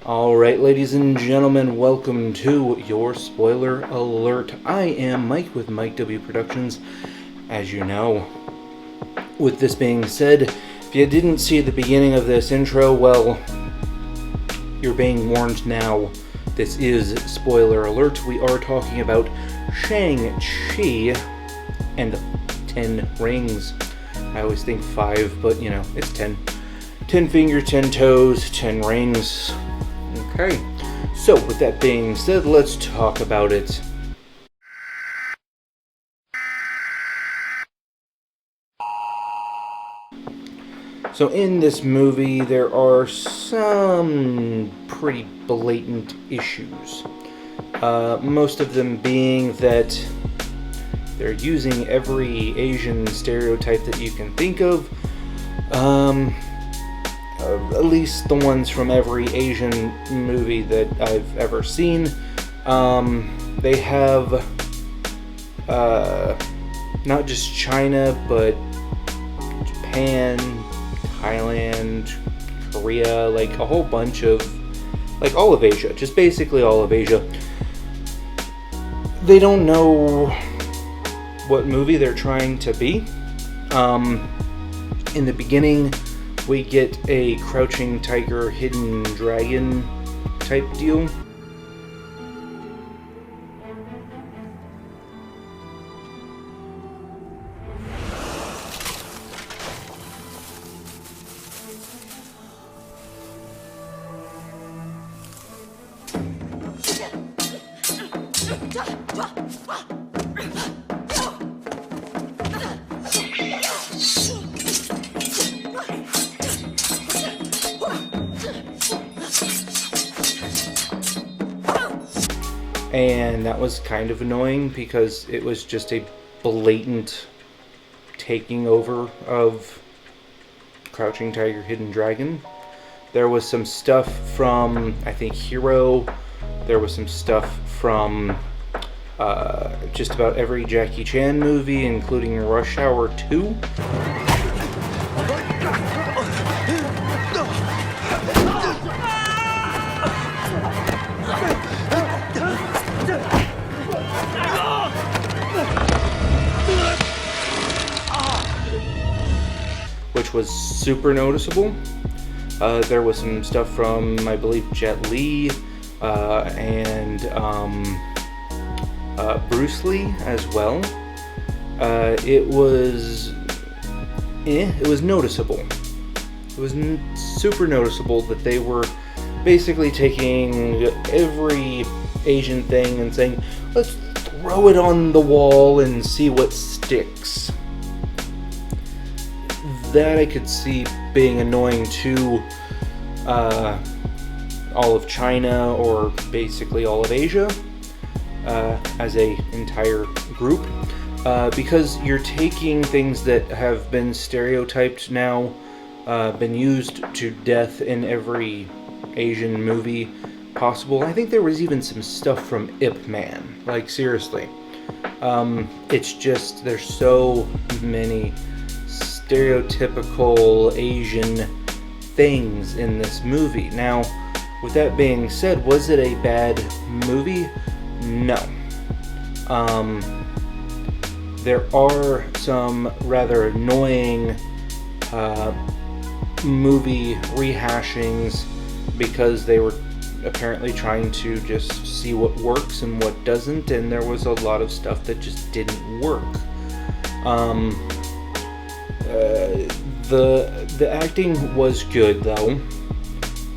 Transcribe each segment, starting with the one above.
Alright, ladies and gentlemen, welcome to your spoiler alert. I am Mike with Mike W Productions, as you know. With this being said, if you didn't see the beginning of this intro, well, you're being warned now. This is spoiler alert. We are talking about Shang-Chi and 10 rings. I always think 5, but you know, it's 10. 10 fingers, 10 toes, 10 rings. Okay, so with that being said, let's talk about it. So in this movie, there are some pretty blatant issues. Most of them being that they're using every Asian stereotype that you can think of. At least the ones from every Asian movie that I've ever seen. They have not just China, but Japan, Thailand, Korea, like a whole bunch of, like all of Asia, just basically all of Asia. They don't know what movie they're trying to be. In the beginning, we get a crouching tiger, hidden dragon type deal. And that was kind of annoying because it was just a blatant taking over of Crouching Tiger, Hidden Dragon. There was some stuff from, I think, Hero. There was some stuff from just about every Jackie Chan movie, including Rush Hour 2. Which was super noticeable. There was some stuff from, I believe, Jet Li and Bruce Lee as well. It was noticeable. It was super noticeable that they were basically taking every Asian thing and saying, let's throw it on the wall and see what sticks. That I could see being annoying to all of China, or basically all of Asia as a entire group, because you're taking things that have been stereotyped now, been used to death in every Asian movie possible. I think there was even some stuff from Ip Man, like seriously. It's just, there's so many stereotypical Asian things in this movie. Now, with that being said, was it a bad movie? No. There are some rather annoying movie rehashings because they were apparently trying to just see what works and what doesn't, and there was a lot of stuff that just didn't work. The acting was good, though.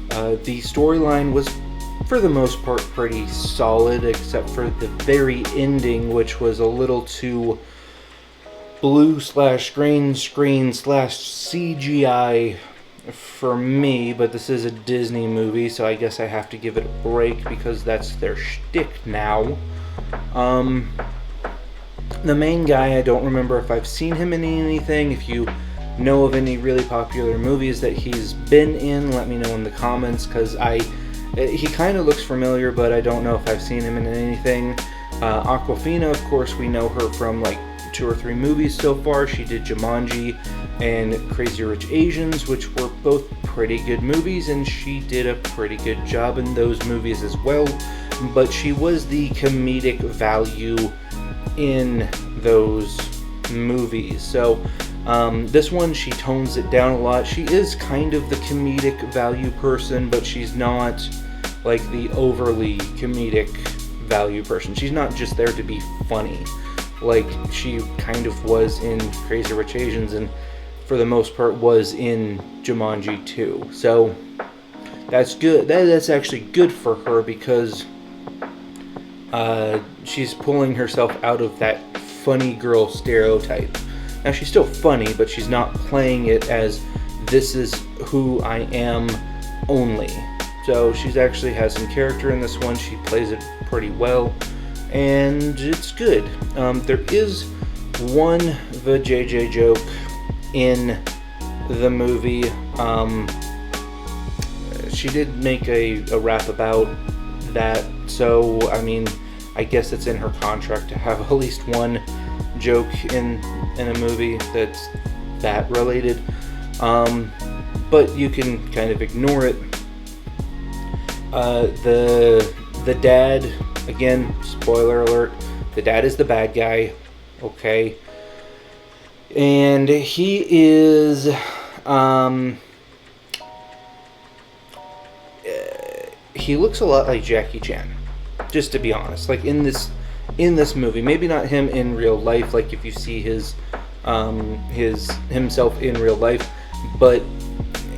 The storyline was, for the most part, pretty solid, except for the very ending, which was a little too blue/green screen/CGI for me, but this is a Disney movie, so I guess I have to give it a break because that's their shtick now. The main guy, I don't remember if I've seen him in anything. If you know of any really popular movies that he's been in, let me know in the comments, because he kind of looks familiar, but I don't know if I've seen him in anything. Awkwafina, of course, we know her from like 2 or 3 movies so far. She did Jumanji, and Crazy Rich Asians, which were both pretty good movies, and she did a pretty good job in those movies as well. But she was the comedic value in those movies. So this one, she tones it down a lot. She is kind of the comedic value person, but she's not like the overly comedic value person. She's not just there to be funny, like she kind of was in Crazy Rich Asians, and for the most part was in Jumanji 2. So that's good. That's actually good for her, because she's pulling herself out of that funny girl stereotype. Now, she's still funny, but she's not playing it as this is who I am only. So she's actually has some character in this one. She plays it pretty well, and it's good. There is one vajayjay joke in the movie. She did make a rap about that, so I mean, I guess it's in her contract to have at least one joke in a movie that's that related. But you can kind of ignore it. The dad, again, spoiler alert, the dad is the bad guy, okay? And he is, he looks a lot like Jackie Chan, just to be honest. Like in this movie, maybe not him in real life, like if you see his himself in real life, but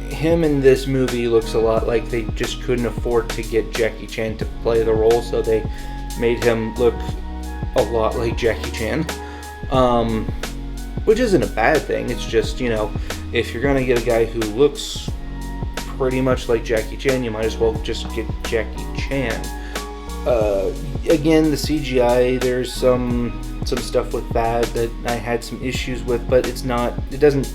him in this movie looks a lot like they just couldn't afford to get Jackie Chan to play the role, so they made him look a lot like Jackie Chan, which isn't a bad thing. It's just, you know, if you're gonna get a guy who looks pretty much like Jackie Chan, you might as well just get Jackie Chan. Again, the CGI, there's some stuff with that I had some issues with, but it doesn't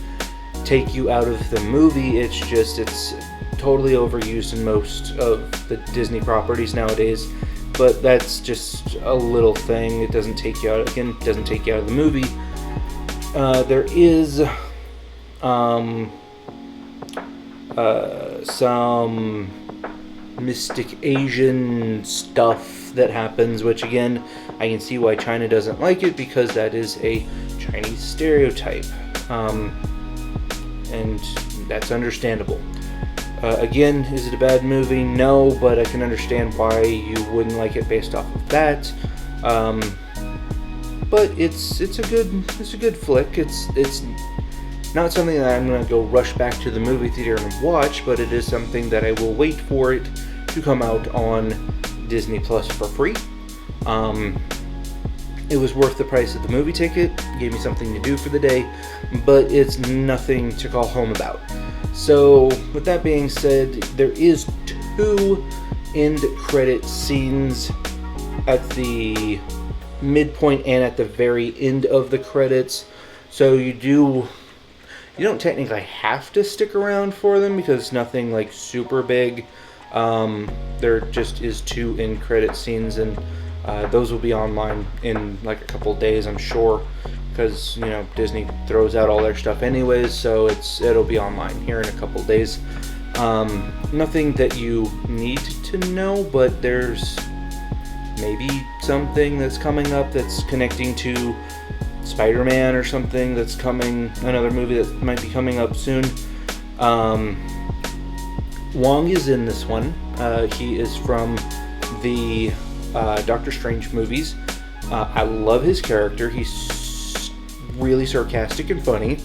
take you out of the movie. It's totally overused in most of the Disney properties nowadays, but that's just a little thing. It doesn't take you out of the movie. There is some mystic Asian stuff that happens, which again, I can see why China doesn't like it, because that is a Chinese stereotype. And that's understandable. Again, is it a bad movie? No, but I can understand why you wouldn't like it based off of that. But it's a good flick. It's not something that I'm gonna go rush back to the movie theater and watch, but it is something that I will wait for it to come out on Disney Plus for free. It was worth the price of the movie ticket, gave me something to do for the day, but it's nothing to call home about. So, with that being said, there is 2 end credit scenes at the midpoint and at the very end of the credits. So you don't technically have to stick around for them, because it's nothing like super big. There just is 2 end credit scenes, and those will be online in like a couple days, I'm sure, because, you know, Disney throws out all their stuff anyways, so it'll be online here in a couple days. Nothing that you need to know, but there's maybe something that's coming up that's connecting to Spider-Man or something that's coming, another movie that might be coming up soon. Wong is in this one. He is from the Doctor Strange movies. I love his character. He's really sarcastic and funny.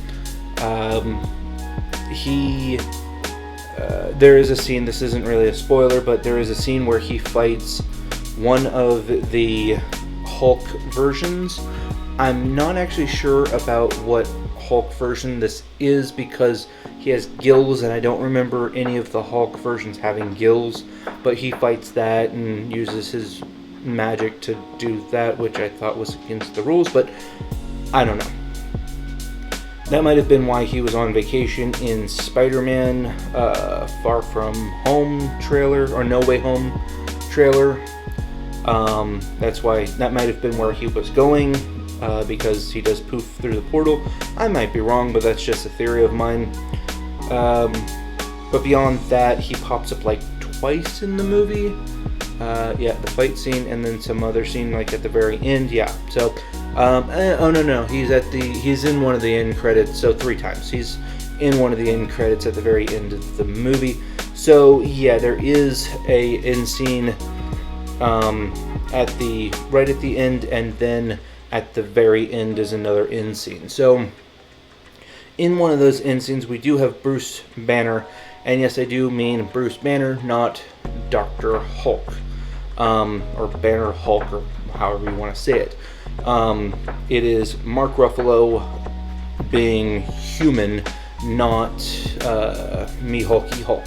There is a scene, this isn't really a spoiler, but there is a scene where he fights one of the Hulk versions. I'm not actually sure about what Hulk version this is, because he has gills, and I don't remember any of the Hulk versions having gills, but he fights that and uses his magic to do that, which I thought was against the rules, but I don't know. That might have been why he was on vacation in Spider-Man Far From Home trailer, or No Way Home trailer. That might have been where he was going. because he does poof through the portal. I might be wrong, but that's just a theory of mine. But beyond that, he pops up like twice in the movie. Yeah, the fight scene and then some other scene like at the very end. Yeah, so oh no, he's in one of the end credits. So 3 times he's in one of the end credits at the very end of the movie. So yeah, there is a end scene right at the end, and then at the very end is another end scene. So in one of those end scenes, we do have Bruce Banner, and yes, I do mean Bruce Banner, not Dr. Hulk, or Banner Hulk, or however you want to say it. It is Mark Ruffalo being human, not me Hulky Hulk.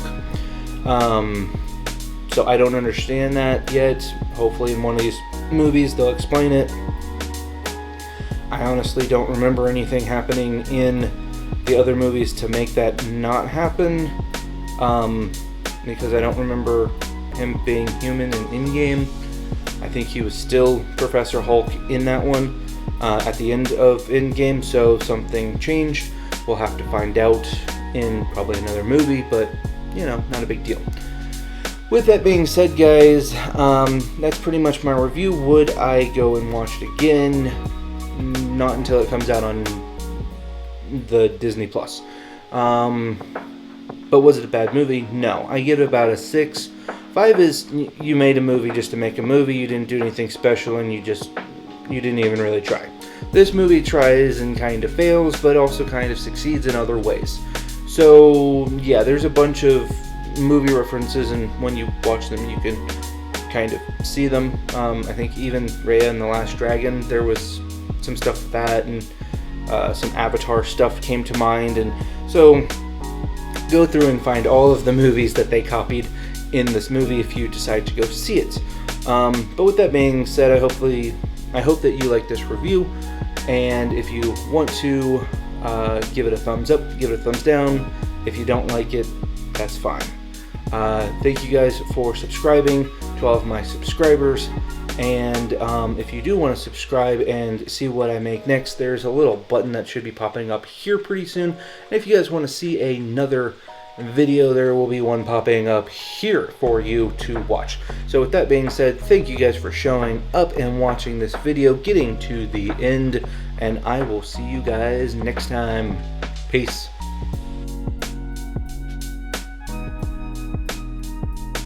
So I don't understand that yet. Hopefully in one of these movies they'll explain it. I honestly don't remember anything happening in the other movies to make that not happen, because I don't remember him being human in Endgame. I think he was still Professor Hulk in that one at the end of Endgame, so something changed. We'll have to find out in probably another movie, but not a big deal. With that being said, guys, that's pretty much my review. Would I go and watch it again? Not until it comes out on the Disney Plus. But was it a bad movie? No. I give it about a 6. 5 is you made a movie just to make a movie. You didn't do anything special, and you didn't even really try. This movie tries and kind of fails, but also kind of succeeds in other ways. So yeah, there's a bunch of movie references, and when you watch them, you can kind of see them. I think even Raya and the Last Dragon, there was some stuff with that, and some Avatar stuff came to mind, and so go through and find all of the movies that they copied in this movie if you decide to go see it. But with that being said, I hope that you like this review, and if you want to give it a thumbs up, give it a thumbs down. If you don't like it, that's fine. Thank you guys for subscribing to all of my subscribers, and if you do want to subscribe and see what I make next, there's a little button that should be popping up here pretty soon. And if you guys want to see another video, there will be one popping up here for you to watch. So with that being said, thank you guys for showing up and watching this video, getting to the end, and I will see you guys next time. Peace.